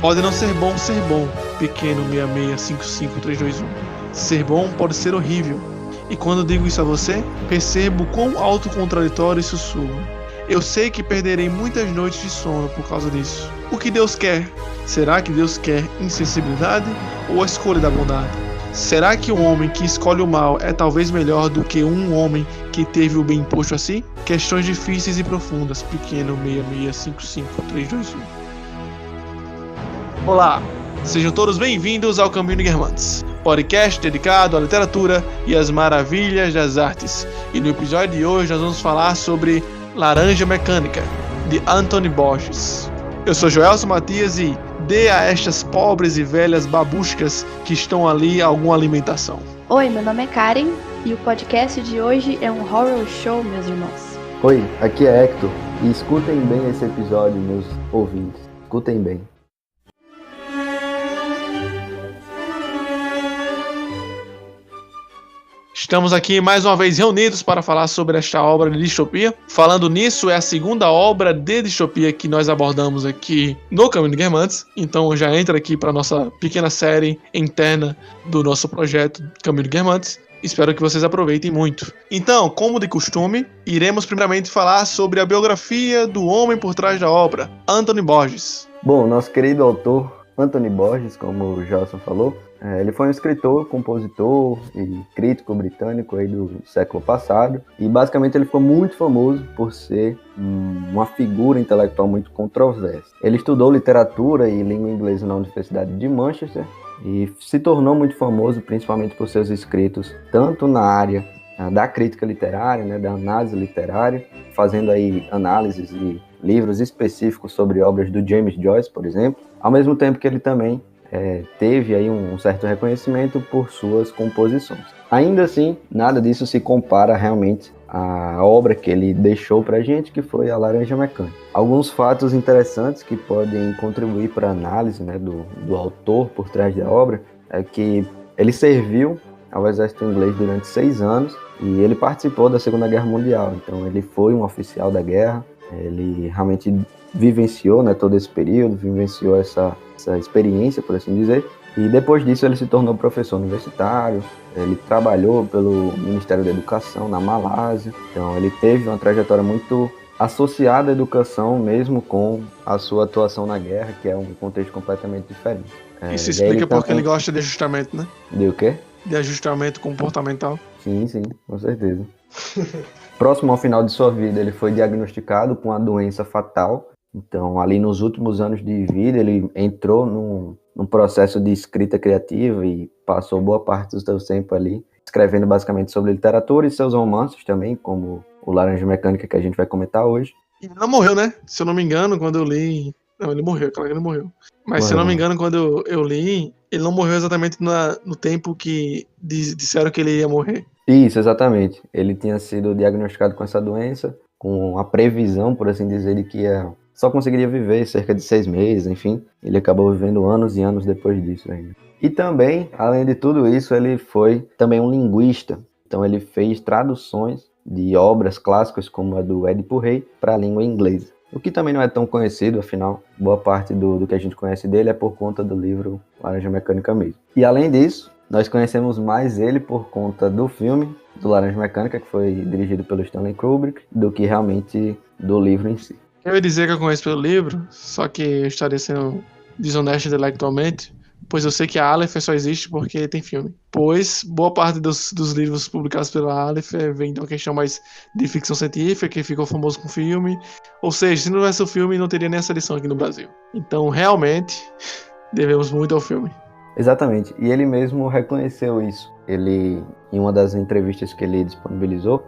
Pode não ser bom, pequeno 6655321. Ser bom pode ser horrível. E quando digo isso a você, percebo quão autocontraditório isso soa. Eu sei que perderei muitas noites de sono por causa disso. O que Deus quer? Será que Deus quer insensibilidade ou a escolha da bondade? Será que um homem que escolhe o mal é talvez melhor do que um homem que teve o bem imposto a si? Questões difíceis e profundas, pequeno 6655321. Olá, sejam todos bem-vindos ao Caminho de Guermantes, podcast dedicado à literatura e às maravilhas das artes. E no episódio de hoje nós vamos falar sobre Laranja Mecânica, de Anthony Borges. Eu sou Joelson Matias e dê a estas pobres e velhas babuscas que estão ali alguma alimentação. Oi, meu nome é Karen e o podcast de hoje é um horror show, meus irmãos. Oi, aqui é Hector e escutem bem esse episódio, meus ouvintes. Escutem bem. Estamos aqui mais uma vez reunidos para falar sobre esta obra de distopia. Falando nisso, é a segunda obra de distopia que nós abordamos aqui no Caminho de Guermantes. Então já entra aqui para a nossa pequena série interna do nosso projeto Caminho de Guermantes. Espero que vocês aproveitem muito. Então, como de costume, iremos primeiramente falar sobre a biografia do homem por trás da obra, Anthony Borges. Bom, nosso querido autor Anthony Borges, como o Gelson falou, ele foi um escritor, compositor e crítico britânico aí do século passado, e basicamente ele ficou muito famoso por ser uma figura intelectual muito controversa. Ele estudou literatura e língua inglesa na Universidade de Manchester e se tornou muito famoso principalmente por seus escritos tanto na área da crítica literária, né, da análise literária, fazendo aí análises e livros específicos sobre obras do James Joyce, por exemplo, ao mesmo tempo que ele também teve aí um certo reconhecimento por suas composições. Ainda assim, nada disso se compara realmente à obra que ele deixou pra gente, que foi a Laranja Mecânica. Alguns fatos interessantes que podem contribuir para a análise, né, do autor por trás da obra é que ele serviu ao exército inglês durante 6 anos e ele participou da Segunda Guerra Mundial, então ele foi um oficial da guerra, ele realmente vivenciou, né, todo esse período, vivenciou essa experiência, por assim dizer, e depois disso ele se tornou professor universitário, ele trabalhou pelo Ministério da Educação na Malásia, então ele teve uma trajetória muito associada à educação, mesmo com a sua atuação na guerra, que é um contexto completamente diferente. Isso explica porque ele gosta de ajustamento, né? De o quê? De ajustamento comportamental. Sim, com certeza. Próximo ao final de sua vida, ele foi diagnosticado com uma doença fatal. Então, ali nos últimos anos de vida, ele entrou num processo de escrita criativa e passou boa parte do seu tempo ali escrevendo basicamente sobre literatura e seus romances também, como o Laranja Mecânica, que a gente vai comentar hoje. Ele não morreu, né? Se eu não me engano, quando eu li... Não, ele morreu, claro que ele morreu. Mas se eu não me engano, quando eu li, ele não morreu exatamente no tempo que disseram que ele ia morrer. Isso, exatamente. Ele tinha sido diagnosticado com essa doença, com a previsão, por assim dizer, de que só conseguiria viver cerca de 6 meses, enfim. Ele acabou vivendo anos e anos depois disso ainda. E também, além de tudo isso, ele foi também um linguista. Então ele fez traduções de obras clássicas como a do Édipo Rei para a língua inglesa. O que também não é tão conhecido, afinal, boa parte do que a gente conhece dele é por conta do livro Laranja Mecânica mesmo. E além disso, nós conhecemos mais ele por conta do filme do Laranja Mecânica, que foi dirigido pelo Stanley Kubrick, do que realmente do livro em si. Eu ia dizer que eu conheço pelo livro, só que eu estaria sendo desonesto intelectualmente, pois eu sei que a Aleph só existe porque tem filme. Pois boa parte dos livros publicados pela Aleph vem de uma questão mais de ficção científica, que ficou famoso com o filme. Ou seja, se não tivesse o filme, não teria nem essa edição aqui no Brasil. Então, realmente, devemos muito ao filme. Exatamente, e ele mesmo reconheceu isso. Ele, em uma das entrevistas que ele disponibilizou,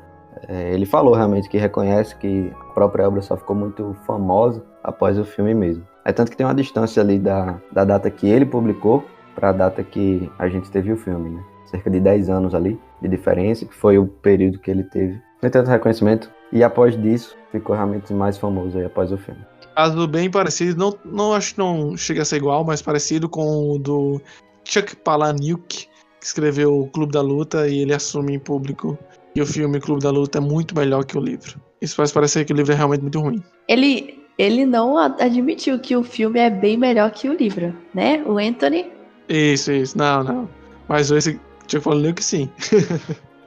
ele falou realmente que reconhece que a própria obra só ficou muito famosa após o filme mesmo. É tanto que tem uma distância ali da data que ele publicou para a data que a gente teve o filme, né? Cerca de 10 anos ali de diferença, que foi o período que ele teve. No entanto, reconhecimento, e após disso, ficou realmente mais famoso aí após o filme. Caso bem parecido, não acho que não chega a ser igual, mas parecido com o do Chuck Palahniuk, que escreveu o Clube da Luta e ele assume em público. E o filme Clube da Luta é muito melhor que o livro. Isso faz parecer que o livro é realmente muito ruim. Ele ele não admitiu que o filme é bem melhor que o livro, né? O Anthony? Isso. Não. Mas esse tinha falando que sim.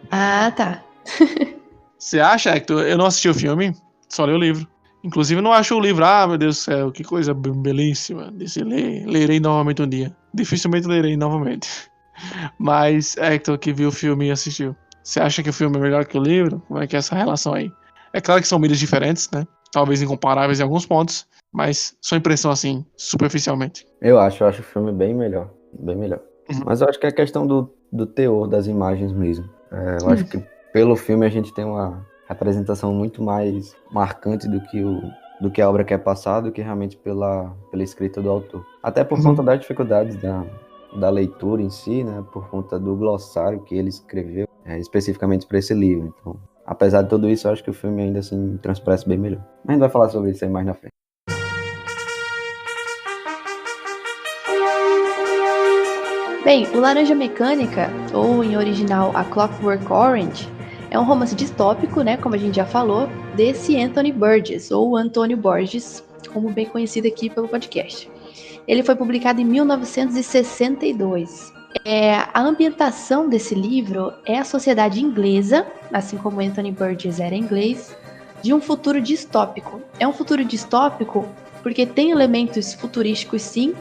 Ah, tá. Você acha, Hector? Eu não assisti o filme, só li o livro. Inclusive, não acho o livro, meu Deus do céu, que coisa belíssima. Lerei novamente um dia. Dificilmente lerei novamente. Mas, Hector, que viu o filme e assistiu. Você acha que o filme é melhor que o livro? Como é que é essa relação aí? É claro que são mídias diferentes, né? Talvez incomparáveis em alguns pontos, mas sua impressão assim, superficialmente. Eu acho o filme bem melhor. Bem melhor. Uhum. Mas eu acho que é questão do teor das imagens mesmo. Eu acho que pelo filme a gente tem uma representação muito mais marcante do que a obra quer passar, do que realmente pela escrita do autor. Até por conta das dificuldades da leitura em si, né? Por conta do glossário que ele escreveu especificamente para esse livro. Então, apesar de tudo isso, eu acho que o filme ainda assim transparece bem melhor. Mas a gente vai falar sobre isso aí mais na frente. Bem, o Laranja Mecânica, ou em original A Clockwork Orange, é um romance distópico, né, como a gente já falou, desse Anthony Burgess, ou Antônio Borges, como bem conhecido aqui pelo podcast. Ele foi publicado em 1962. A ambientação desse livro é a sociedade inglesa, assim como Anthony Burgess era inglês, de um futuro distópico. É um futuro distópico porque tem elementos futurísticos, sim,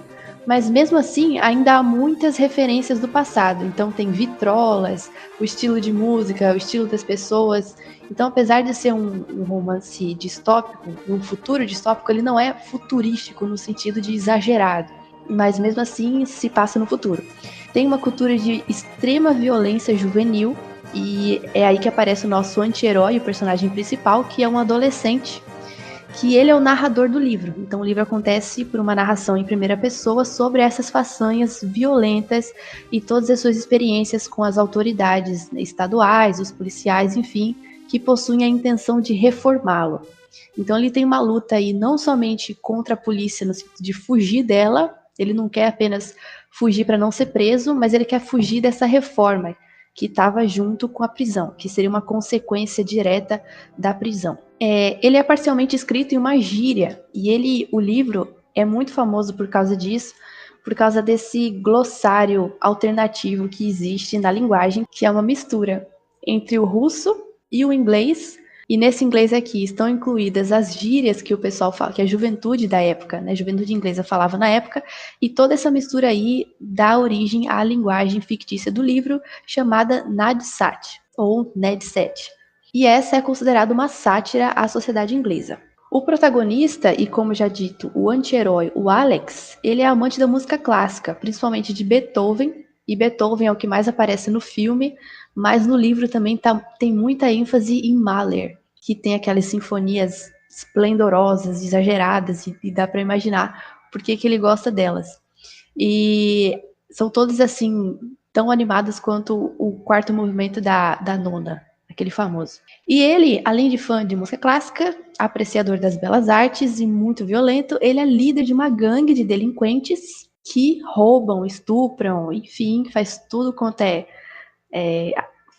mas mesmo assim ainda há muitas referências do passado. Então tem vitrolas, o estilo de música, o estilo das pessoas. Então, apesar de ser um romance distópico, um futuro distópico, ele não é futurístico no sentido de exagerado, mas mesmo assim se passa no futuro. Tem uma cultura de extrema violência juvenil, e é aí que aparece o nosso anti-herói, o personagem principal, que é um adolescente, que ele é o narrador do livro. Então o livro acontece por uma narração em primeira pessoa sobre essas façanhas violentas e todas as suas experiências com as autoridades estaduais, os policiais, enfim, que possuem a intenção de reformá-lo. Então ele tem uma luta aí não somente contra a polícia no sentido de fugir dela, ele não quer apenas fugir para não ser preso, mas ele quer fugir dessa reforma que estava junto com a prisão, que seria uma consequência direta da prisão. Ele é parcialmente escrito em uma gíria, e o livro é muito famoso por causa disso, por causa desse glossário alternativo que existe na linguagem, que é uma mistura entre o russo e o inglês. E nesse inglês aqui estão incluídas as gírias que o pessoal fala, que a juventude da época, né, a juventude inglesa falava na época, e toda essa mistura aí dá origem à linguagem fictícia do livro, chamada Nadsat, ou Nedsat. E essa é considerada uma sátira à sociedade inglesa. O protagonista, e como já dito, o anti-herói, o Alex, ele é amante da música clássica, principalmente de Beethoven, e Beethoven é o que mais aparece no filme, mas no livro também tem muita ênfase em Mahler, que tem aquelas sinfonias esplendorosas, exageradas, e dá para imaginar por que ele gosta delas. E são todas assim, tão animadas quanto o quarto movimento da nona, aquele famoso. E ele, além de fã de música clássica, apreciador das belas artes e muito violento, ele é líder de uma gangue de delinquentes que roubam, estupram, enfim, faz tudo quanto é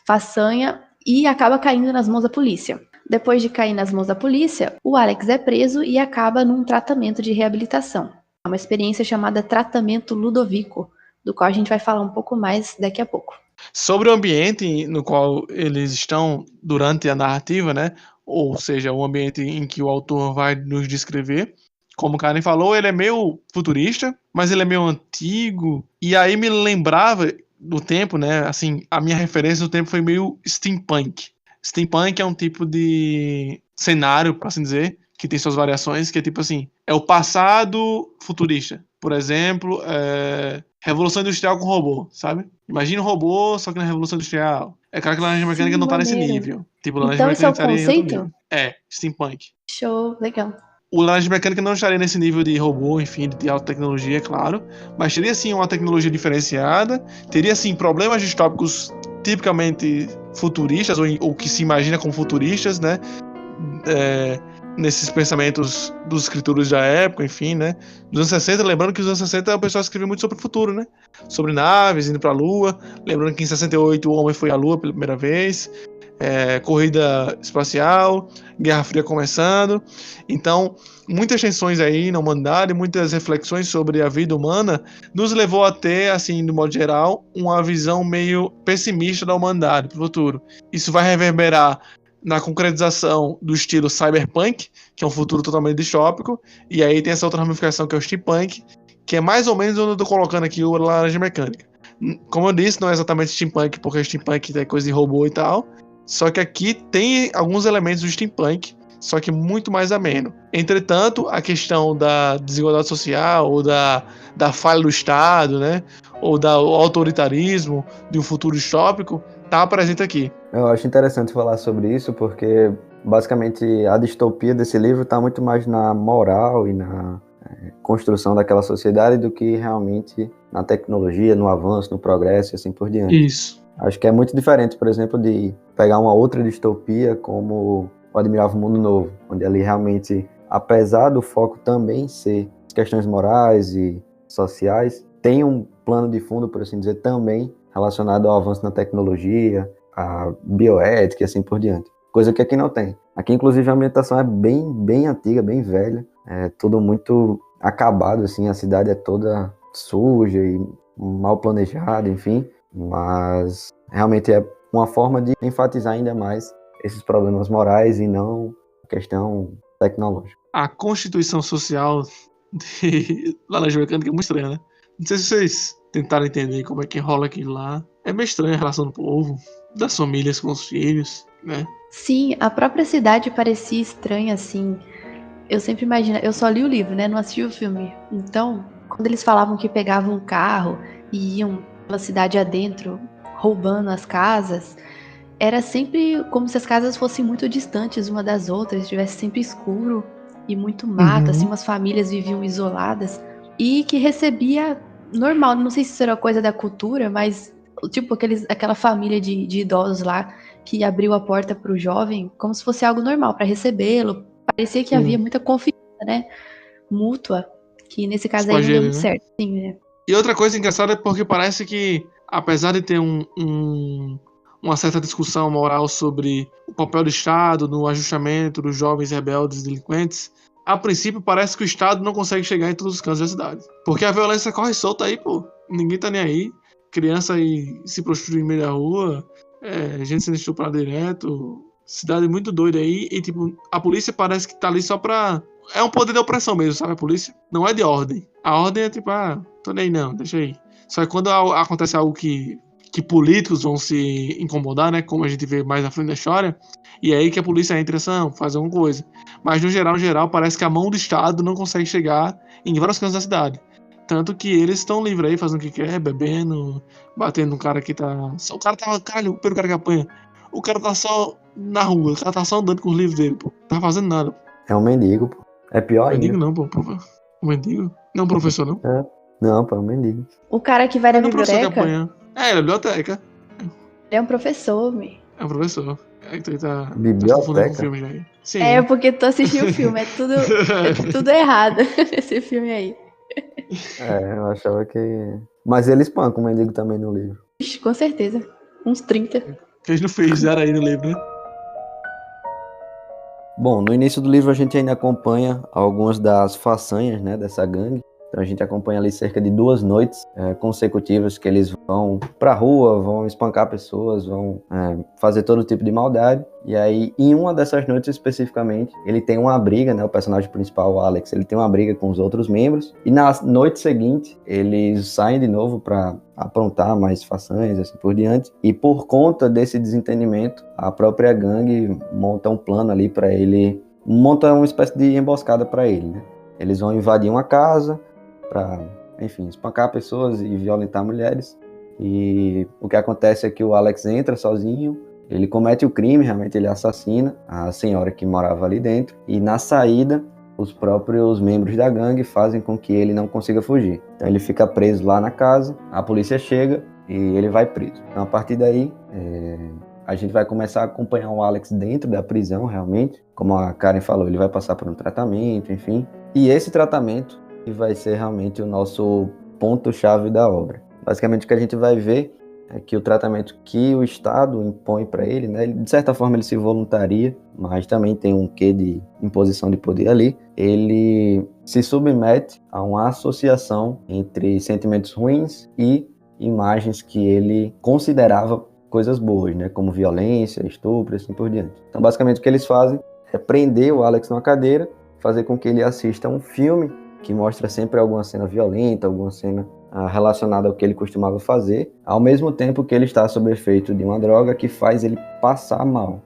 façanha e acaba caindo nas mãos da polícia. Depois de cair nas mãos da polícia, o Alex é preso e acaba num tratamento de reabilitação. É uma experiência chamada Tratamento Ludovico, do qual a gente vai falar um pouco mais daqui a pouco. Sobre o ambiente no qual eles estão durante a narrativa, né? Ou seja, o ambiente em que o autor vai nos descrever. Como o Karen falou, ele é meio futurista, mas ele é meio antigo. E aí me lembrava do tempo, né? Assim, a minha referência do tempo foi meio steampunk. Steampunk é um tipo de cenário, por assim dizer, que tem suas variações, que é tipo assim, é o passado futurista. Por exemplo, Revolução Industrial com robô, sabe? Imagina um robô, só que na Revolução Industrial. É claro que a Laranja Mecânica não tá nesse nível. Tipo, a então esse é o conceito? Steampunk. Show, legal. O Laranja Mecânica não estaria nesse nível de robô, enfim, de alta tecnologia, é claro. Mas teria sim uma tecnologia diferenciada. Teria sim problemas distópicos tipicamente futuristas, ou que se imagina como futuristas, né? Nesses pensamentos dos escritores da época, enfim, né? Dos anos 60, lembrando que nos anos 60 o pessoal escrevia muito sobre o futuro, né? Sobre naves indo pra Lua. Lembrando que em 68 o homem foi à Lua pela primeira vez. corrida espacial, Guerra Fria começando. Então, muitas tensões aí na humanidade, muitas reflexões sobre a vida humana, nos levou a ter, assim, de modo geral, uma visão meio pessimista da humanidade para o futuro. Isso vai reverberar na concretização do estilo cyberpunk, que é um futuro totalmente distópico, e aí tem essa outra ramificação que é o steampunk, que é mais ou menos onde eu tô colocando aqui o Laranja Mecânica. Como eu disse, não é exatamente steampunk, porque steampunk é coisa de robô e tal, só que aqui tem alguns elementos do steampunk, só que muito mais ameno. Entretanto, a questão da desigualdade social, ou da falha do Estado, né, ou do autoritarismo, de um futuro distópico, tá presente aqui. Eu acho interessante falar sobre isso, porque basicamente a distopia desse livro está muito mais na moral e na construção daquela sociedade do que realmente na tecnologia, no avanço, no progresso e assim por diante. Isso. Acho que é muito diferente, por exemplo, de pegar uma outra distopia como O Admirável Mundo Novo, onde ali realmente, apesar do foco também ser questões morais e sociais, tem um plano de fundo, por assim dizer, também relacionado ao avanço na tecnologia, a bioética e assim por diante. Coisa que aqui não tem. Aqui, inclusive, a ambientação é bem antiga, bem velha. É tudo muito acabado, assim. A cidade é toda suja e mal planejada, enfim. Mas realmente é uma forma de enfatizar ainda mais esses problemas morais e não a questão tecnológica. A constituição social de Laranja Mecânica é muito estranha, né? Não sei se vocês tentaram entender como é que rola aquilo lá. É meio estranha a relação do povo, das famílias com os filhos, né? Sim, a própria cidade parecia estranha, assim. Eu sempre imagino, eu só li o livro, né? Não assisti o filme. Então, quando eles falavam que pegavam um carro e iam pela cidade adentro, roubando as casas, era sempre como se as casas fossem muito distantes uma das outras, estivesse sempre escuro e muito mato, assim, umas famílias viviam isoladas e que recebia normal, não sei se isso era coisa da cultura, mas tipo aquela família de idosos lá que abriu a porta para o jovem como se fosse algo normal para recebê-lo. Parecia que havia muita confiança, né, mútua, que nesse caso aí não deu muito certo. Sim, né? E outra coisa engraçada é porque parece que, apesar de ter uma certa discussão moral sobre o papel do Estado no ajustamento dos jovens rebeldes e delinquentes, a princípio parece que o Estado não consegue chegar em todos os cantos da cidade. Porque a violência corre solta aí, pô. Ninguém tá nem aí. Criança aí se prostitui no meio da rua, gente sendo estuprada direto, cidade muito doida aí, e tipo, a polícia parece que tá ali só pra... É um poder de opressão mesmo, sabe, a polícia? Não é de ordem. A ordem é tipo, tô nem aí não, deixa aí. Só que quando acontece algo que políticos vão se incomodar, né, como a gente vê mais na frente da história, e é aí que a polícia entra em ação, faz alguma coisa. Mas no geral, parece que a mão do Estado não consegue chegar em vários cantos da cidade. Tanto que eles estão livres aí, fazendo o que quer, bebendo, batendo no cara que tá... O cara tá... Caralho, pelo cara que apanha. O cara tá só na rua, o cara tá só andando com os livros dele, pô. Não tá fazendo nada, pô. É um mendigo, pô. É pior ainda. Mendigo não, pô. Um mendigo? Não, professor, não? Não, pô, é um mendigo. O cara que vai na biblioteca. biblioteca... Ele é biblioteca. Ele é um professor, meu. É um professor. Então ele tá Biblioteca? Com o filme já aí. Sim. É, porque tu assistiu o filme, é tudo errado esse filme aí. Eu achava que... Mas ele espanca o mendigo também no livro. Ixi, com certeza. Uns 30. Que eles não fizeram aí no livro, né? Bom, no início do livro a gente ainda acompanha algumas das façanhas, né, dessa gangue. Então a gente acompanha ali cerca de 2 noites consecutivas que eles vão pra rua, vão espancar pessoas, vão fazer todo tipo de maldade. E aí, em uma dessas noites especificamente, ele tem uma briga, né, o personagem principal, o Alex, ele tem uma briga com os outros membros. E na noite seguinte, eles saem de novo pra aprontar mais façanhas, assim por diante. E por conta desse desentendimento, a própria gangue monta um plano ali pra ele, monta uma espécie de emboscada pra ele, né? Eles vão invadir uma casa para, enfim, espancar pessoas e violentar mulheres. E o que acontece é que o Alex entra sozinho, ele comete o crime, realmente ele assassina a senhora que morava ali dentro, e na saída os próprios membros da gangue fazem com que ele não consiga fugir. Então ele fica preso lá na casa, a polícia chega e ele vai preso. Então a partir daí a gente vai começar a acompanhar o Alex dentro da prisão, realmente. Como a Karen falou, ele vai passar por um tratamento, enfim. E esse tratamento vai ser realmente o nosso ponto-chave da obra. Basicamente o que a gente vai ver é que o tratamento que o Estado impõe para ele, né, de certa forma ele se voluntaria, mas também tem um quê de imposição de poder ali, ele se submete a uma associação entre sentimentos ruins e imagens que ele considerava coisas boas, né, como violência, estupro e assim por diante. Então, basicamente, o que eles fazem é prender o Alex numa cadeira, fazer com que ele assista um filme que mostra sempre alguma cena violenta, alguma cena relacionada ao que ele costumava fazer, ao mesmo tempo que ele está sob efeito de uma droga que faz ele passar mal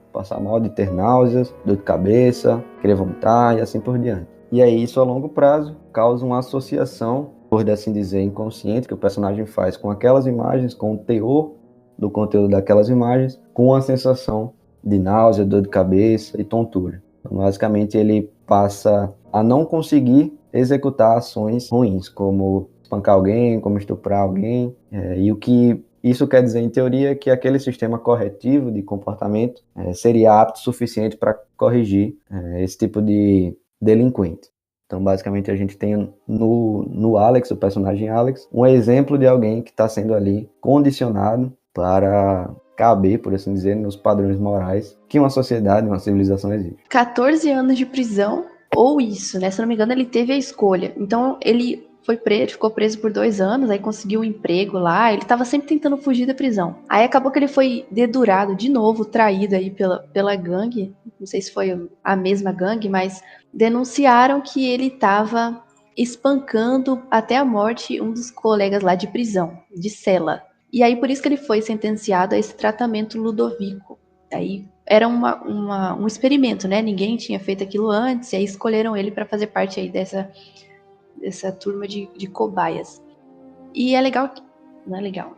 de ter náuseas, dor de cabeça, querer vomitar e assim por diante. E aí isso a longo prazo causa uma associação, por assim dizer, inconsciente, que o personagem faz com aquelas imagens, com o teor do conteúdo daquelas imagens, com a sensação de náusea, dor de cabeça e tontura. Então, basicamente ele passa a não conseguir executar ações ruins, como espancar alguém, como estuprar alguém, e o que isso quer dizer, em teoria, é que aquele sistema corretivo de comportamento seria apto o suficiente para corrigir esse tipo de delinquente. Então, basicamente, a gente tem no Alex, o personagem Alex, um exemplo de alguém que está sendo ali condicionado para caber, por assim dizer, nos padrões morais que uma sociedade, uma civilização exige. 14 anos de prisão, ou isso, né? Se não me engano, ele teve a escolha. Então, ele foi preso, ficou preso por 2 anos, aí conseguiu um emprego lá, ele tava sempre tentando fugir da prisão. Aí acabou que ele foi dedurado de novo, traído aí pela gangue, não sei se foi a mesma gangue, mas denunciaram que ele tava espancando até a morte um dos colegas lá de prisão, de cela. E aí por isso que ele foi sentenciado a esse tratamento Ludovico. Aí era um experimento, né? Ninguém tinha feito aquilo antes, e aí escolheram ele para fazer parte aí dessa turma de cobaias. E é legal, não é legal.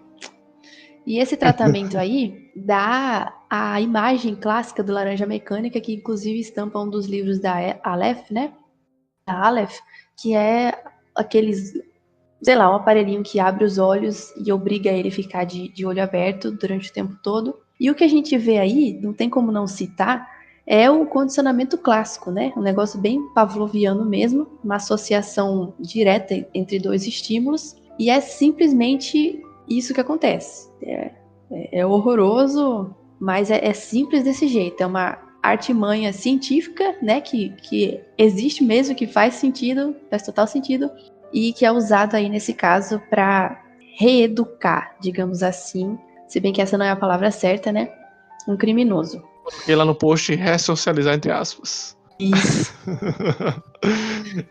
E esse tratamento aí dá a imagem clássica do Laranja Mecânica, que inclusive estampa um dos livros da Aleph, né? Da Aleph, que é aqueles, sei lá, um aparelhinho que abre os olhos e obriga ele a ficar de olho aberto durante o tempo todo. E o que a gente vê aí, não tem como não citar, é o condicionamento clássico, né? Um negócio bem pavloviano mesmo, uma associação direta entre 2 estímulos, e é simplesmente isso que acontece. É horroroso, mas é simples desse jeito. É uma artimanha científica, né? Que existe mesmo, que faz sentido, faz total sentido, e que é usado aí nesse caso para reeducar, digamos assim, se bem que essa não é a palavra certa, né? Um criminoso. Coloquei lá no post ressocializar entre aspas. Isso.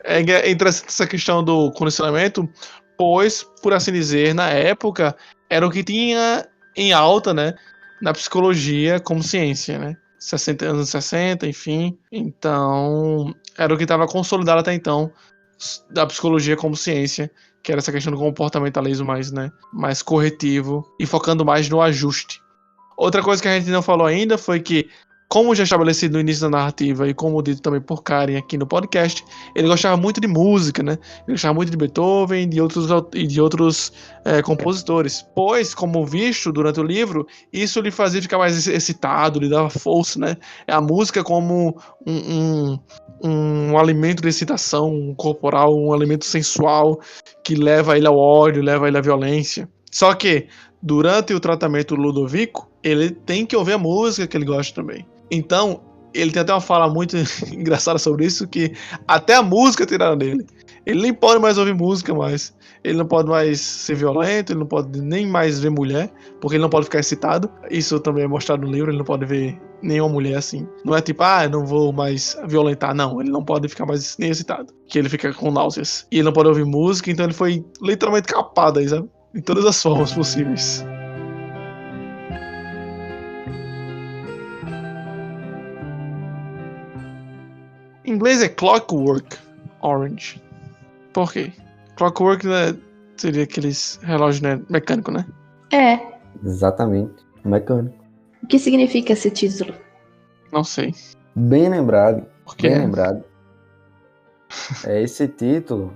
É interessante essa questão do condicionamento, pois, por assim dizer, na época era o que tinha em alta, né, na psicologia como ciência, né? 60 anos 60, enfim. Então, era o que estava consolidado até então da psicologia como ciência, que era essa questão do comportamentalismo mais corretivo e focando mais no ajuste. Outra coisa que a gente não falou ainda foi que, como já estabelecido no início da narrativa e como dito também por Karen aqui no podcast, ele gostava muito de música, né? Ele gostava muito de Beethoven e de outros compositores. Pois, como visto durante o livro, isso lhe fazia ficar mais excitado, lhe dava força, né? A música como um alimento de excitação corporal, um alimento sensual que leva ele ao ódio, leva ele à violência. Só que, durante o tratamento do Ludovico, ele tem que ouvir a música que ele gosta também. Então, ele tem até uma fala muito engraçada sobre isso, que até a música tiraram dele. Ele nem pode mais ouvir música mais. Ele não pode mais ser violento, ele não pode nem mais ver mulher, porque ele não pode ficar excitado. Isso também é mostrado no livro, ele não pode ver nenhuma mulher assim. Não é tipo, eu não vou mais violentar. Não, ele não pode ficar mais nem excitado, que ele fica com náuseas. E ele não pode ouvir música, então ele foi literalmente capado aí, sabe? Em todas as formas possíveis. Em inglês é Clockwork Orange. Por quê? Clockwork, né, seria aqueles relógios, né, mecânico, né? É. Exatamente. Mecânico. O que significa esse título? Não sei. Bem lembrado. Por quê? Bem lembrado. Esse título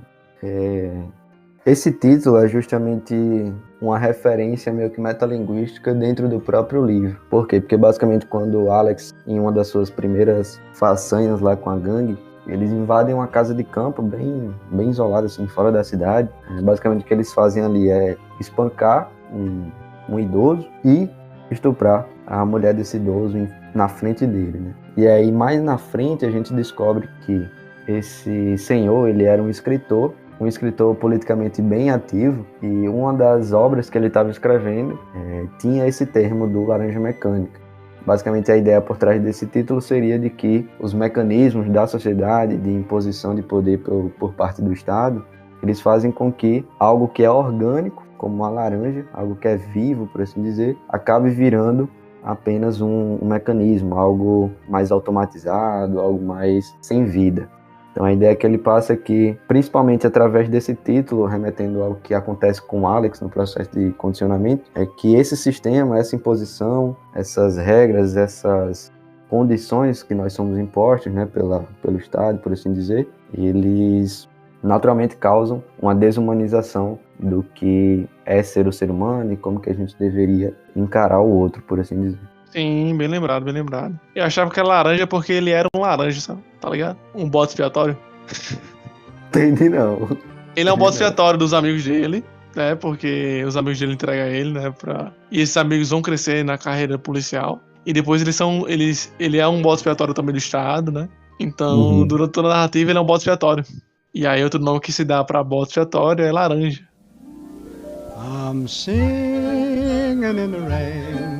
é justamente uma referência meio que metalinguística dentro do próprio livro. Por quê? Porque basicamente quando o Alex, em uma das suas primeiras façanhas lá com a gangue, eles invadem uma casa de campo bem isolada, assim, fora da cidade. Basicamente o que eles fazem ali é espancar um idoso e estuprar a mulher desse idoso na frente dele, né? E aí, mais na frente, a gente descobre que esse senhor, ele era um escritor politicamente bem ativo, e uma das obras que ele estava escrevendo tinha esse termo do Laranja Mecânica. Basicamente, a ideia por trás desse título seria de que os mecanismos da sociedade de imposição de poder por parte do Estado, eles fazem com que algo que é orgânico, como uma laranja, algo que é vivo, por assim dizer, acabe virando apenas um mecanismo, algo mais automatizado, algo mais sem vida. Então a ideia que ele passa é que, principalmente através desse título, remetendo ao que acontece com o Alex no processo de condicionamento, é que esse sistema, essa imposição, essas regras, essas condições que nós somos impostos, né, pelo Estado, por assim dizer, eles naturalmente causam uma desumanização do que é ser o ser humano e como que a gente deveria encarar o outro, por assim dizer. Sim, bem lembrado, bem lembrado. Eu achava que era laranja porque ele era um laranja, sabe? Tá ligado? Um bode expiatório. Entendi não. Ele é um bode expiatório dos amigos dele, né? Porque os amigos dele entregam ele, né? E esses amigos vão crescer na carreira policial. E depois ele é um bode expiatório também do Estado, né? Então, durante toda a narrativa, ele é um bode expiatório. E aí, outro nome que se dá pra bode expiatório é laranja. I'm singing in the rain.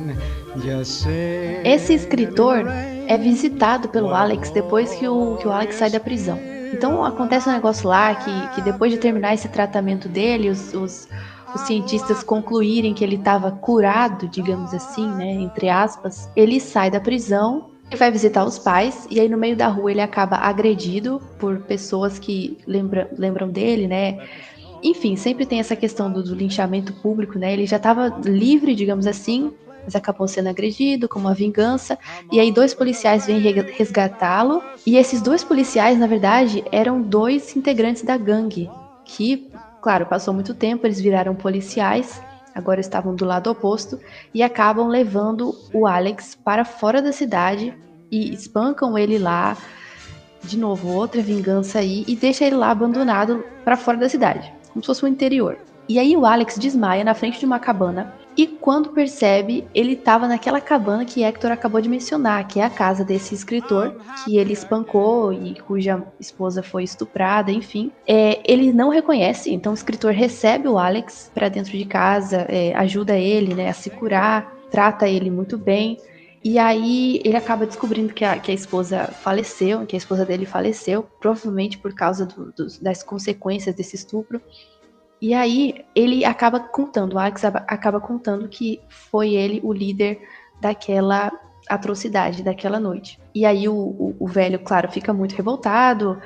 Esse escritor é visitado pelo Alex depois que o Alex sai da prisão. Então acontece um negócio lá que depois de terminar esse tratamento dele, os cientistas concluírem que ele estava curado, digamos assim, né, entre aspas, ele sai da prisão e vai visitar os pais, e aí no meio da rua ele acaba agredido por pessoas que lembram dele, né? Enfim, sempre tem essa questão do linchamento público, né? Ele já estava livre, digamos assim, mas acabou sendo agredido como uma vingança, e aí 2 policiais vêm resgatá-lo, e esses 2 policiais, na verdade, eram 2 integrantes da gangue, que, claro, passou muito tempo, eles viraram policiais, agora estavam do lado oposto, e acabam levando o Alex para fora da cidade, e espancam ele lá, de novo, outra vingança aí, e deixa ele lá abandonado para fora da cidade, como se fosse o interior. E aí o Alex desmaia na frente de uma cabana, e quando percebe, ele estava naquela cabana que Hector acabou de mencionar, que é a casa desse escritor, que ele espancou e cuja esposa foi estuprada, enfim. Ele não reconhece, então o escritor recebe o Alex para dentro de casa, ajuda ele, né, a se curar, trata ele muito bem. E aí ele acaba descobrindo que a esposa faleceu, que a esposa dele faleceu, provavelmente por causa das consequências desse estupro. E aí ele acaba contando, o Alex acaba contando que foi ele o líder daquela atrocidade, daquela noite. E aí o velho, claro, fica muito revoltado.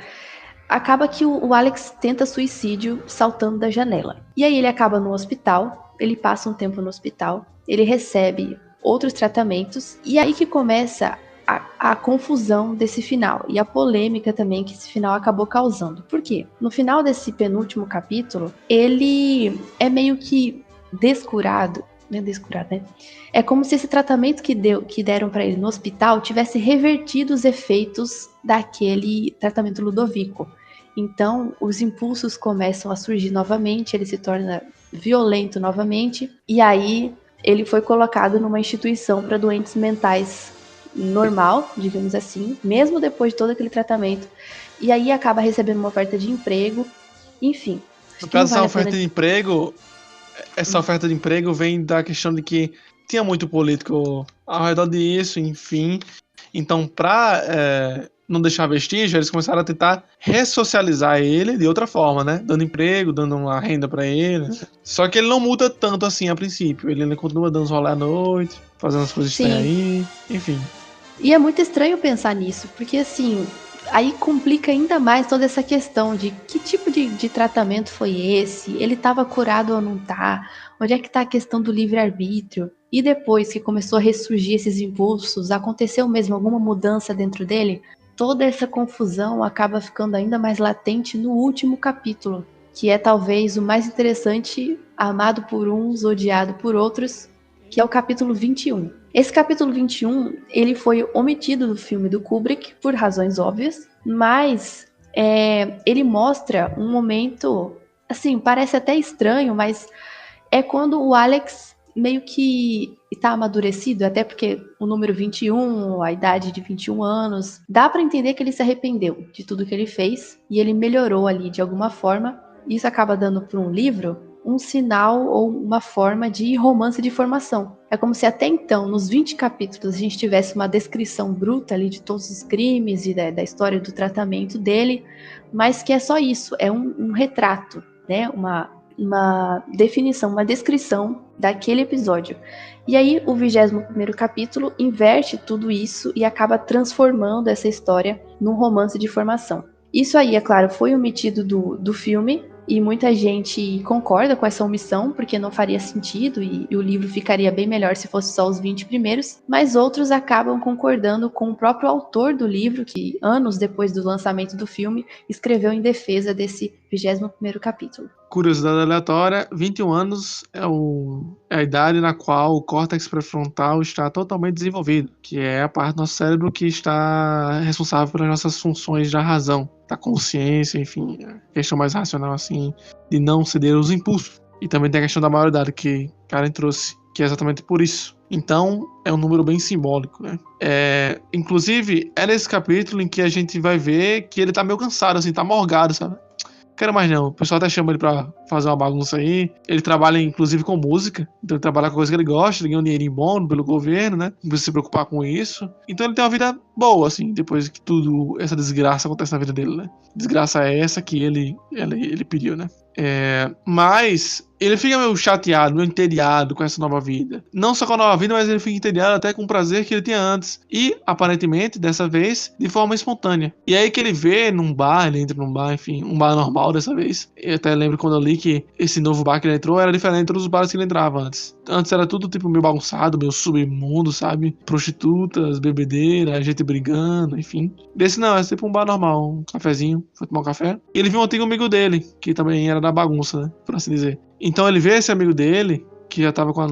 Acaba que o Alex tenta suicídio saltando da janela. E aí ele acaba no hospital, ele passa um tempo no hospital, ele recebe outros tratamentos, e aí que começa a confusão desse final e a polêmica também que esse final acabou causando. Por quê? No final desse penúltimo capítulo, ele é meio que descurado, né? É como se esse tratamento que deram para ele no hospital tivesse revertido os efeitos daquele tratamento Ludovico. Então, os impulsos começam a surgir novamente, ele se torna violento novamente, e aí ele foi colocado numa instituição para doentes mentais normal, digamos assim, mesmo depois de todo aquele tratamento, e aí acaba recebendo uma oferta de emprego, enfim. No caso dessa oferta de emprego, essa oferta de emprego vem da questão de que tinha muito político ao redor disso, enfim, então para não deixar vestígio, eles começaram a tentar ressocializar ele de outra forma, né? Dando emprego, dando uma renda pra ele. Só que ele não muda tanto assim a princípio. Ele continua dando os rolê à noite, fazendo as coisas que tem aí, enfim. E é muito estranho pensar nisso, porque assim, aí complica ainda mais toda essa questão de que tipo de tratamento foi esse? Ele estava curado ou não tá? Onde é que tá a questão do livre-arbítrio? E depois que começou a ressurgir esses impulsos, aconteceu mesmo alguma mudança dentro dele? Toda essa confusão acaba ficando ainda mais latente no último capítulo, que é talvez o mais interessante, amado por uns, odiado por outros, que é o capítulo 21. Esse capítulo 21, ele foi omitido do filme do Kubrick, por razões óbvias, mas ele mostra um momento, assim, parece até estranho, mas é quando o Alex meio que está amadurecido, até porque o número 21, a idade de 21 anos, dá para entender que ele se arrependeu de tudo que ele fez e ele melhorou ali de alguma forma. Isso acaba dando para um livro um sinal ou uma forma de romance de formação. É como se até então, nos 20 capítulos, a gente tivesse uma descrição bruta ali de todos os crimes e da história do tratamento dele, mas que é só isso, é um retrato, né? Uma definição, uma descrição daquele episódio. E aí o 21º capítulo inverte tudo isso e acaba transformando essa história num romance de formação. Isso aí, é claro, foi omitido do filme, e muita gente concorda com essa omissão, porque não faria sentido e o livro ficaria bem melhor se fosse só os 20 primeiros, mas outros acabam concordando com o próprio autor do livro, que anos depois do lançamento do filme, escreveu em defesa desse 21º capítulo. Curiosidade aleatória, 21 anos é a idade na qual o córtex pré-frontal está totalmente desenvolvido, que é a parte do nosso cérebro que está responsável pelas nossas funções da razão, da consciência, enfim, a questão mais racional assim, de não ceder aos impulsos. E também tem a questão da maioridade que Karen trouxe, que é exatamente por isso. Então, é um número bem simbólico, né? Inclusive, é nesse capítulo em que a gente vai ver que ele tá meio cansado, assim, tá morgado, sabe? Quero mais não, o pessoal até chama ele pra fazer uma bagunça aí. Ele trabalha inclusive com música, então ele trabalha com coisa que ele gosta, ele ganha um dinheirinho bom pelo governo, né? Não precisa se preocupar com isso. Então ele tem uma vida boa, assim, depois que tudo, essa desgraça acontece na vida dele, né? Desgraça é essa que ele pediu, né? Mas ele fica meio chateado, meio entediado com essa nova vida. Não só com a nova vida, mas ele fica entediado até com o prazer que ele tinha antes. E, aparentemente, dessa vez, de forma espontânea. E aí que ele vê num bar, ele entra num bar, enfim, um bar normal dessa vez. Eu até lembro quando eu li que esse novo bar que ele entrou era diferente dos bares que ele entrava antes. Antes era tudo tipo meio bagunçado, meio submundo, sabe? Prostitutas, bebedeira, gente brigando, enfim. Desse não, é tipo um bar normal, um cafezinho, foi tomar um café. E ele viu um antigo amigo dele, que também era da bagunça, né? Por assim dizer. Então ele vê esse amigo dele, que já tava com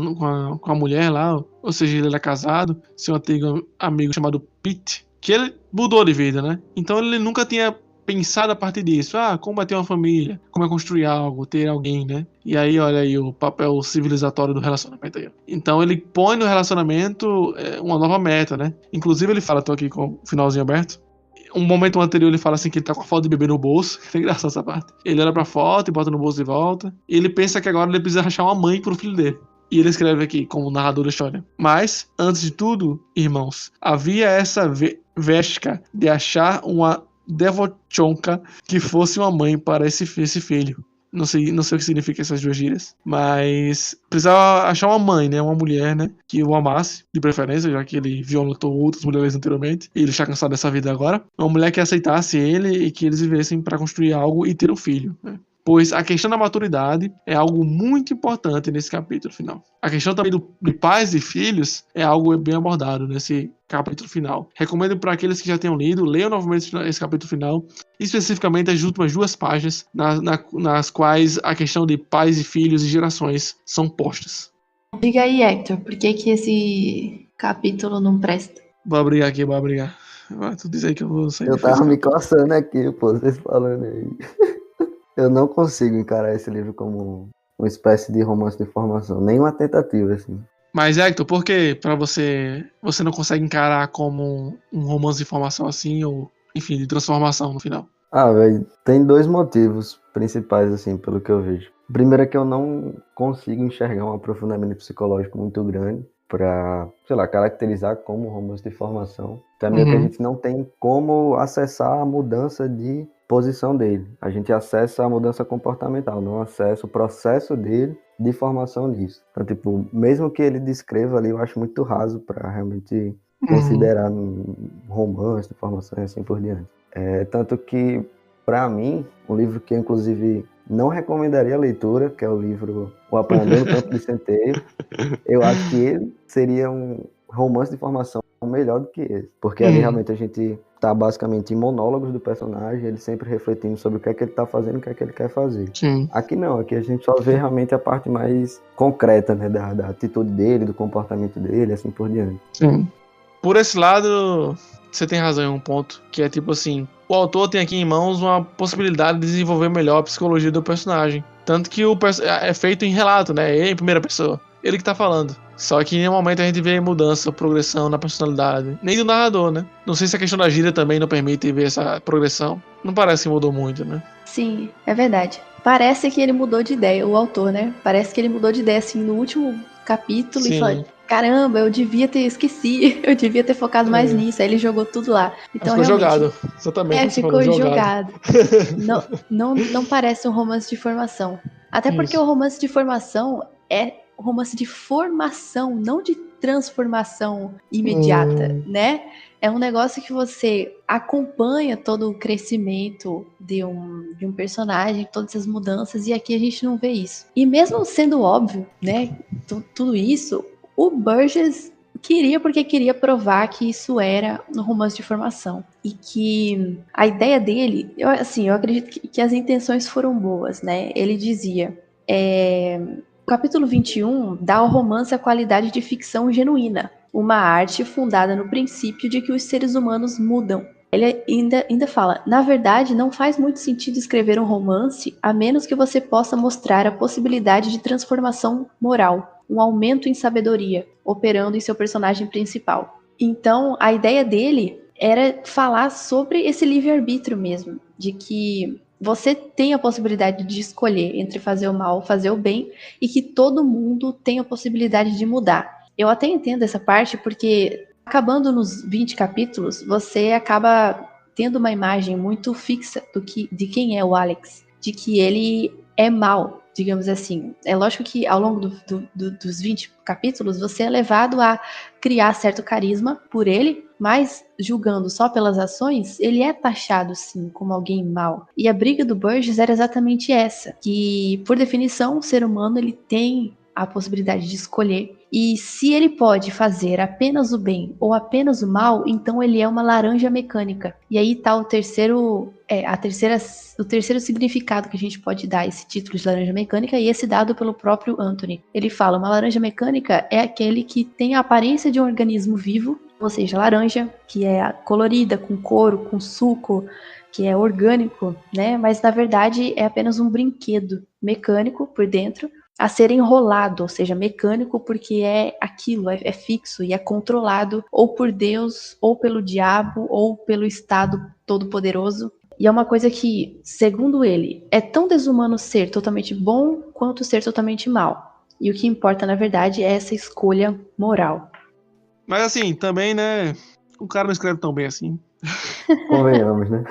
a mulher lá, ou seja, ele era casado, seu antigo amigo chamado Pete, que ele mudou de vida, né? Então ele nunca tinha pensado a partir disso. Como é ter uma família, como é construir algo, ter alguém, né? E aí, olha aí o papel civilizatório do relacionamento aí. Então ele põe no relacionamento uma nova meta, né? Inclusive ele fala, tô aqui com o finalzinho aberto, um momento anterior ele fala assim que ele tá com a foto de bebê no bolso. É engraçado essa parte. Ele olha pra foto e bota no bolso de volta. E ele pensa que agora ele precisa achar uma mãe pro filho dele. E ele escreve aqui, como narrador da história: mas, antes de tudo, irmãos, havia essa vesca de achar uma devochonka que fosse uma mãe para esse filho. Não sei o que significa essas duas gírias, mas precisava achar uma mãe, né? Uma mulher, né? Que o amasse, de preferência, já que ele violentou outras mulheres anteriormente e ele está cansado dessa vida agora. Uma mulher que aceitasse ele e que eles vivessem para construir algo e ter um filho, né? Pois a questão da maturidade é algo muito importante nesse capítulo final. A questão também de pais e filhos é algo bem abordado nesse capítulo final. Recomendo para aqueles que já tenham lido, leiam novamente esse capítulo final, especificamente as últimas 2 páginas, nas quais a questão de pais e filhos e gerações são postas. Diga aí, Hector, por que esse capítulo não presta? Vou brigar aqui, vou brigar. Tu diz aí que eu vou sair. Eu tava me coçando aqui, pô, vocês falando aí. Eu não consigo encarar esse livro como uma espécie de romance de formação, nem uma tentativa, assim. Mas, Hector, por que pra você não consegue encarar como um romance de formação assim, ou, enfim, de transformação no final? Velho, tem 2 motivos principais, assim, pelo que eu vejo. O primeiro é que eu não consigo enxergar um aprofundamento psicológico muito grande pra, sei lá, caracterizar como romance de formação. Também que a gente não tem como acessar a mudança de posição dele. A gente acessa a mudança comportamental, não acessa o processo dele de formação disso. Então, tipo, mesmo que ele descreva ali, eu acho muito raso para realmente considerar um romance de formação e assim por diante. Tanto que, para mim, um livro que eu, inclusive, não recomendaria a leitura, que é o livro O Apanhador no Campo de Centeio, eu acho que ele seria um romance de formação melhor do que esse. Porque ali realmente a gente tá basicamente em monólogos do personagem, ele sempre refletindo sobre o que é que ele tá fazendo e o que é que ele quer fazer. Sim. Aqui não, aqui a gente só vê realmente a parte mais concreta, né, da atitude dele, do comportamento dele, assim por diante. Sim. Por esse lado, você tem razão em um ponto, que é tipo assim, o autor tem aqui em mãos uma possibilidade de desenvolver melhor a psicologia do personagem. Tanto que é feito em relato, né, em primeira pessoa. ele que tá falando. Só que em nenhum momento a gente vê mudança, progressão na personalidade. Nem do narrador, né? Não sei se a questão da gíria também não permite ver essa progressão. Não parece que mudou muito, né? Sim, é verdade. Parece que ele mudou de ideia, o autor, né? Parece que ele mudou de ideia, assim, no último capítulo e falou, caramba, eu devia ter esquecido, eu devia ter focado mais nisso. Aí ele jogou tudo lá. Então, ficou realmente, jogado. Exatamente. Ficou jogado. Não parece um romance de formação. Até porque Isso. o romance de formação é romance de formação, não de transformação imediata, né? É um negócio que você acompanha todo o crescimento de um personagem, todas as mudanças, e aqui a gente não vê isso. E mesmo sendo óbvio, né, tudo isso, o Burgess queria porque queria provar que isso era um romance de formação. E que a ideia dele, eu acredito que as intenções foram boas, né? Ele dizia... O capítulo 21 dá ao romance a qualidade de ficção genuína, uma arte fundada no princípio de que os seres humanos mudam. Ele ainda fala, na verdade, não faz muito sentido escrever um romance a menos que você possa mostrar a possibilidade de transformação moral, um aumento em sabedoria, operando em seu personagem principal. Então, a ideia dele era falar sobre esse livre-arbítrio mesmo, de que você tem a possibilidade de escolher entre fazer o mal ou fazer o bem, e que todo mundo tem a possibilidade de mudar. Eu até entendo essa parte, porque acabando nos 20 capítulos, você acaba tendo uma imagem muito fixa de quem é o Alex, de que ele é mau, digamos assim. É lógico que ao longo dos 20 capítulos, você é levado a criar certo carisma por ele, mas julgando só pelas ações, ele é taxado sim como alguém mau. E a briga do Burgess era exatamente essa, que por definição o ser humano ele tem a possibilidade de escolher, e se ele pode fazer apenas o bem ou apenas o mal, então ele é uma laranja mecânica. E aí tá o terceiro significado que a gente pode dar a esse título de laranja mecânica, e esse dado pelo próprio Anthony. Ele fala, uma laranja mecânica é aquele que tem a aparência de um organismo vivo, ou seja, laranja, que é colorida, com couro, com suco, que é orgânico, né? Mas na verdade é apenas um brinquedo mecânico por dentro, a ser enrolado, ou seja, mecânico, porque é aquilo, é fixo e é controlado ou por Deus, ou pelo diabo, ou pelo Estado Todo-Poderoso. E é uma coisa que, segundo ele, é tão desumano ser totalmente bom quanto ser totalmente mal. E o que importa, na verdade, é essa escolha moral. Mas assim, também, né? O cara não escreve tão bem assim. Convenhamos, né?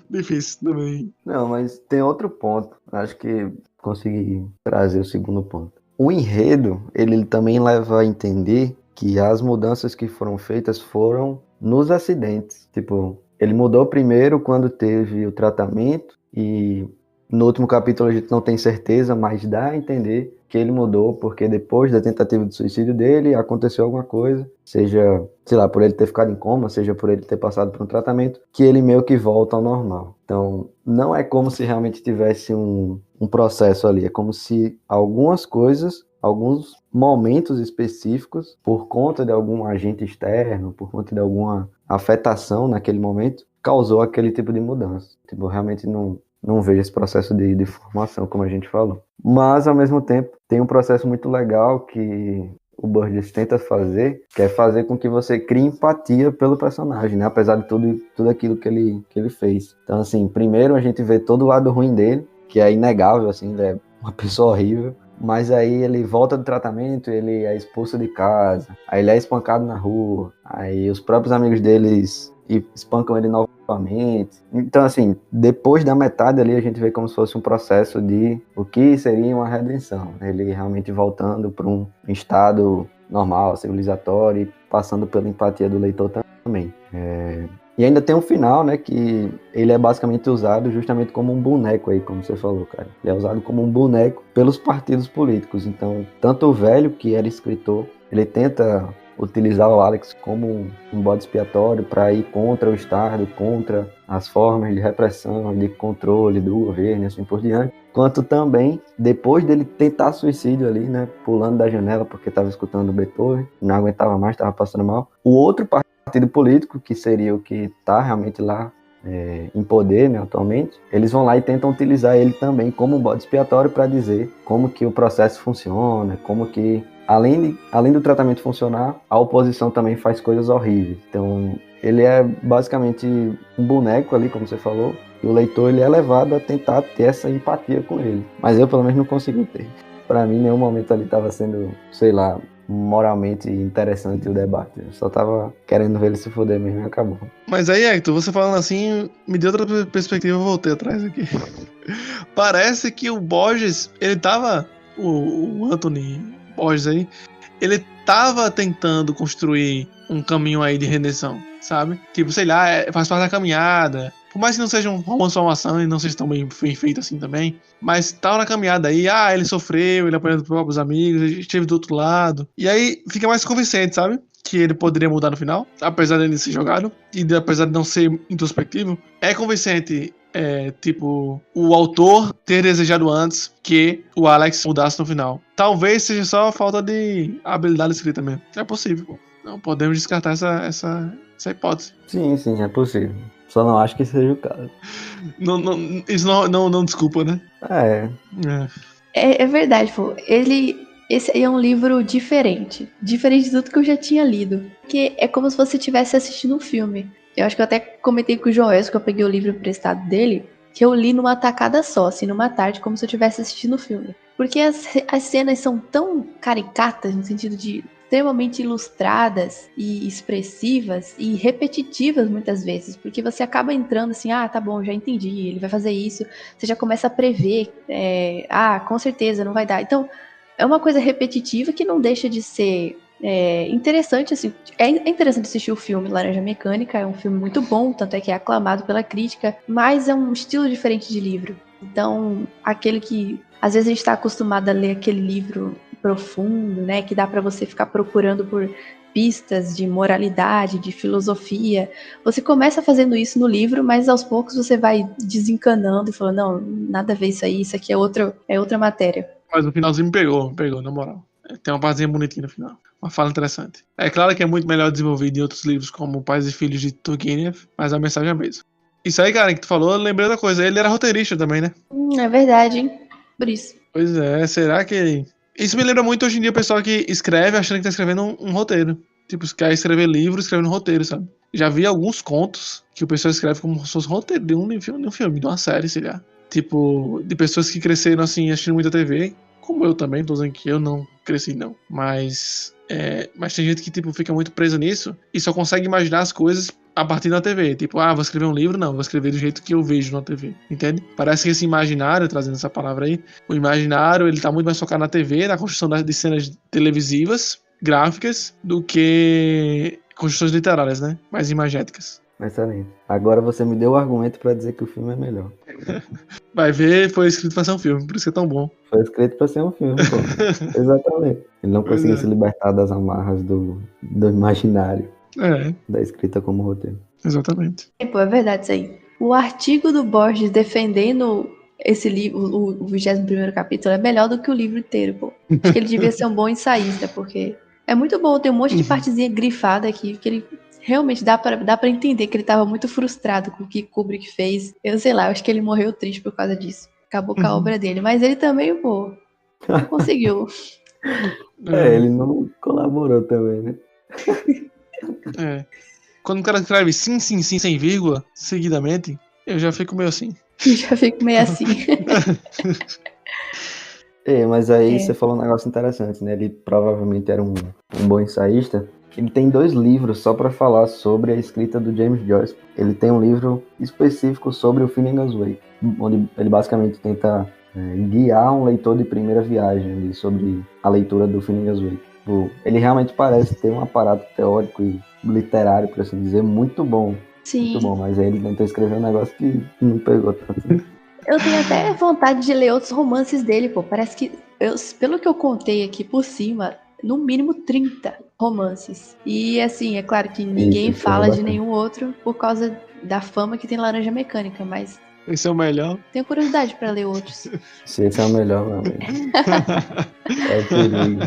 Difícil também. Não, mas tem outro ponto. Acho que consegui trazer o segundo ponto. O enredo, ele também leva a entender que as mudanças que foram feitas foram nos acidentes. Tipo, ele mudou primeiro quando teve o tratamento, e no último capítulo a gente não tem certeza, mas dá a entender que ele mudou porque depois da tentativa de suicídio dele aconteceu alguma coisa, seja, sei lá, por ele ter ficado em coma, seja por ele ter passado por um tratamento, que ele meio que volta ao normal. Então, não é como se realmente tivesse um processo ali, é como se algumas coisas, alguns momentos específicos, por conta de algum agente externo, por conta de alguma afetação naquele momento, causou aquele tipo de mudança. Tipo, realmente não vejo esse processo de formação, como a gente falou. Mas, ao mesmo tempo, tem um processo muito legal que o Burgess tenta fazer, que é fazer com que você crie empatia pelo personagem, né? Apesar de tudo aquilo que ele fez. Então, assim, primeiro a gente vê todo o lado ruim dele, que é inegável, assim, ele é uma pessoa horrível. Mas aí ele volta do tratamento, ele é expulso de casa, aí ele é espancado na rua, aí os próprios amigos deles espancam ele novamente. Então, assim, depois da metade ali, a gente vê como se fosse um processo de o que seria uma redenção. Ele realmente voltando para um estado normal, civilizatório, e passando pela empatia do leitor também. E ainda tem um final, né, que ele é basicamente usado justamente como um boneco aí, como você falou, cara. Ele é usado como um boneco pelos partidos políticos. Então, tanto o velho, que era escritor, ele tenta utilizar o Alex como um bode expiatório para ir contra o Estado, contra as formas de repressão, de controle do governo e assim por diante. Quanto também, depois dele tentar suicídio ali, né, pulando da janela porque estava escutando Beethoven, não aguentava mais, estava passando mal. O outro partido político, que seria o que está realmente lá em poder, né, atualmente, eles vão lá e tentam utilizar ele também como um bode expiatório para dizer como que o processo funciona, como que, além do tratamento funcionar, a oposição também faz coisas horríveis. Então, ele é basicamente um boneco ali, como você falou, e o leitor ele é levado a tentar ter essa empatia com ele. Mas eu, pelo menos, não consegui ter. Para mim, em nenhum momento ali estava sendo, sei lá, moralmente interessante o debate. Eu só tava querendo ver ele se fuder mesmo e acabou. Mas aí, Hector, você falando assim, me deu outra perspectiva, eu voltei atrás aqui. Parece que o Borges, ele tava... O Anthony Borges aí, ele tava tentando construir um caminho aí de redenção, sabe? Tipo, sei lá, faz parte da caminhada. Por mais que não seja uma transformação e não seja tão bem feito assim também, mas tava na caminhada aí, ele sofreu, ele apanhou dos próprios amigos, ele esteve do outro lado. E aí fica mais convincente, sabe? Que ele poderia mudar no final, apesar dele ser jogado, e apesar de não ser introspectivo. É convincente, tipo, o autor ter desejado antes que o Alex mudasse no final. Talvez seja só falta de habilidade escrita mesmo. É possível. Não podemos descartar essa hipótese. Sim, é possível. Só não acho que seja o caso. Isso não desculpa, né? É verdade, pô. Esse aí é um livro diferente. Diferente de tudo que eu já tinha lido. Porque é como se você estivesse assistindo um filme. Eu acho que eu até comentei com o João que eu peguei o livro emprestado dele, que eu li numa tacada só, assim, numa tarde, como se eu estivesse assistindo o filme. Porque as cenas são tão caricatas, no sentido de extremamente ilustradas e expressivas e repetitivas muitas vezes, porque você acaba entrando assim, tá bom, já entendi, ele vai fazer isso, você já começa a prever, com certeza, não vai dar. Então, é uma coisa repetitiva que não deixa de ser interessante, assim, é interessante assistir o filme Laranja Mecânica, é um filme muito bom, tanto é que é aclamado pela crítica, mas é um estilo diferente de livro. Então, aquele que, às vezes a gente está acostumado a ler aquele livro profundo, né, que dá para você ficar procurando por pistas de moralidade, de filosofia. Você começa fazendo isso no livro, mas aos poucos você vai desencanando e falando, não, nada a ver isso aqui é outra matéria. Mas o finalzinho me pegou, na moral. Tem uma partezinha bonitinha no final. Uma fala interessante. É claro que é muito melhor desenvolvido em outros livros, como Pais e Filhos de Turgenev, mas a mensagem é a mesma. Isso aí, cara, que tu falou, eu lembrei da coisa. Ele era roteirista também, né? É verdade, hein? Por isso. Pois é, será que... Isso me lembra muito hoje em dia o pessoal que escreve achando que tá escrevendo um roteiro. Tipo, quer escrever livro, escrevendo roteiro, sabe? Já vi alguns contos que o pessoal escreve como se fosse roteiro de um filme, de uma série, sei lá. Tipo, de pessoas que cresceram assim, assistindo muita TV. Como eu também, tô dizendo que eu não cresci, não. Mas tem gente que, tipo, fica muito presa nisso e só consegue imaginar as coisas a partir da TV. Tipo, vou escrever um livro? Não, vou escrever do jeito que eu vejo na TV. Entende? Parece que esse imaginário, trazendo essa palavra aí, o imaginário, ele tá muito mais focado na TV, na construção de cenas televisivas, gráficas, do que construções literárias, né? Mais imagéticas. Excelente. Agora você me deu o argumento pra dizer que o filme é melhor. Vai ver, foi escrito pra ser um filme, por isso que é tão bom. Foi escrito pra ser um filme, pô. Exatamente. Ele não conseguiu se libertar das amarras do imaginário. Da escrita como roteiro. Exatamente. Pô, é verdade isso aí. O artigo do Borges defendendo esse livro, o 21º capítulo, é melhor do que o livro inteiro, pô. Acho que ele devia ser um bom ensaísta, porque é muito bom, tem um monte de partezinha grifada aqui, que ele realmente dá pra entender que ele tava muito frustrado com o que Kubrick fez. Eu sei lá, eu acho que ele morreu triste por causa disso. Acabou com a obra dele. Mas ele também, pô, não conseguiu. Ele não colaborou também, né? Quando o cara escreve sim, sem vírgula, seguidamente, eu já fico meio assim. Mas aí você falou um negócio interessante, né? Ele provavelmente era um bom ensaísta. Ele tem 2 livros só para falar sobre a escrita do James Joyce. Ele tem um livro específico sobre o Finnegan's Wake, onde ele basicamente tenta guiar um leitor de primeira viagem ali, sobre a leitura do Finnegan's Wake. Ele realmente parece ter um aparato teórico e literário, por assim dizer, muito bom. Sim. Muito bom, mas aí ele tentou escrever um negócio que não pegou tanto. Eu tenho até vontade de ler outros romances dele, pô. Parece que, pelo que eu contei aqui por cima, no mínimo 30 romances. E assim, é claro que ninguém fala de nenhum outro por causa da fama que tem Laranja Mecânica, mas... Esse é o melhor. Tenho curiosidade pra ler outros. Se esse é o melhor, meu amigo. É perigo.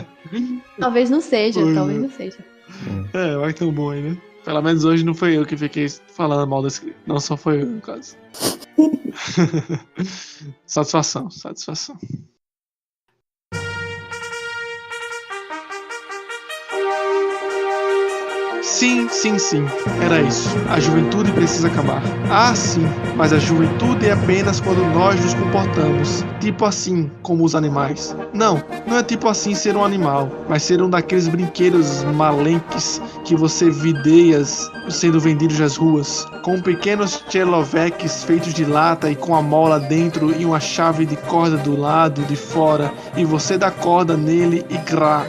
Talvez não seja. Vai ter um bom aí, né? Pelo menos hoje não foi eu que fiquei falando mal desse livro. Não só foi eu, no caso. Satisfação. Sim. Era isso. A juventude precisa acabar. Ah, sim. Mas a juventude é apenas quando nós nos comportamos. Tipo assim, como os animais. Não é tipo assim ser um animal. Mas ser um daqueles brinquedos malenques que você videias sendo vendidos nas ruas. Com pequenos cheloveques feitos de lata e com a mola dentro e uma chave de corda do lado de fora. E você dá corda nele e grá.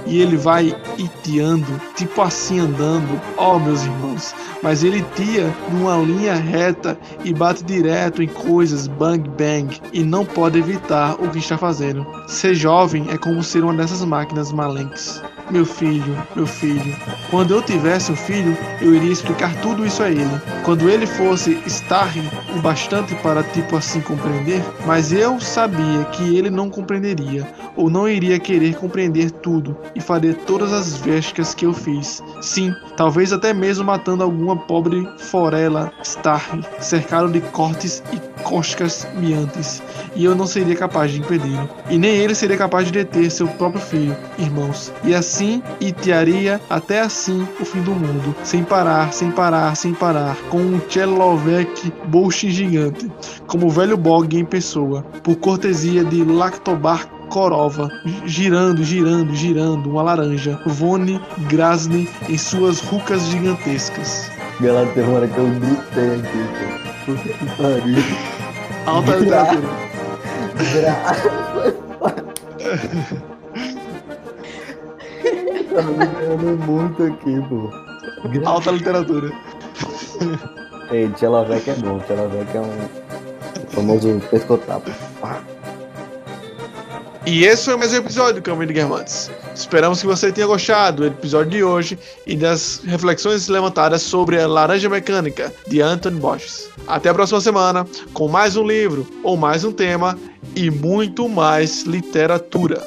E ele vai itiando, tipo assim andando. Oh, meus irmãos, mas ele tia numa linha reta e bate direto em coisas bang bang e não pode evitar o que está fazendo. Ser jovem é como ser uma dessas máquinas malenques. Meu filho, quando eu tivesse um filho, eu iria explicar tudo isso a ele. Quando ele fosse starring o bastante para tipo assim compreender, mas eu sabia que ele não compreenderia, ou não iria querer compreender tudo, e faria todas as vescas que eu fiz. Sim, talvez até mesmo matando alguma pobre forela starring, cercado de cortes e coscas miantes, e eu não seria capaz de impedi-lo. E nem ele seria capaz de deter seu próprio filho, irmãos. E assim itiaria até assim o fim do mundo, sem parar, com um Chelovek Bolshin gigante, como o velho Bog em pessoa, por cortesia de Lactobar Korova, girando, uma laranja, Vone Grasny em suas rucas gigantescas. Galera, teve uma hora que eu gritei aqui, cara. Puta que pariu. Alta literatura. Tá me ganhando muito aqui, pô. Alta literatura. Ei, Chelovek é bom. Chelovek é um famoso pescotapo. E esse foi mais um episódio do Caminho de Guermantes. Esperamos que você tenha gostado do episódio de hoje e das reflexões levantadas sobre a Laranja Mecânica, de Anthony Borges. Até a próxima semana, com mais um livro ou mais um tema e muito mais literatura.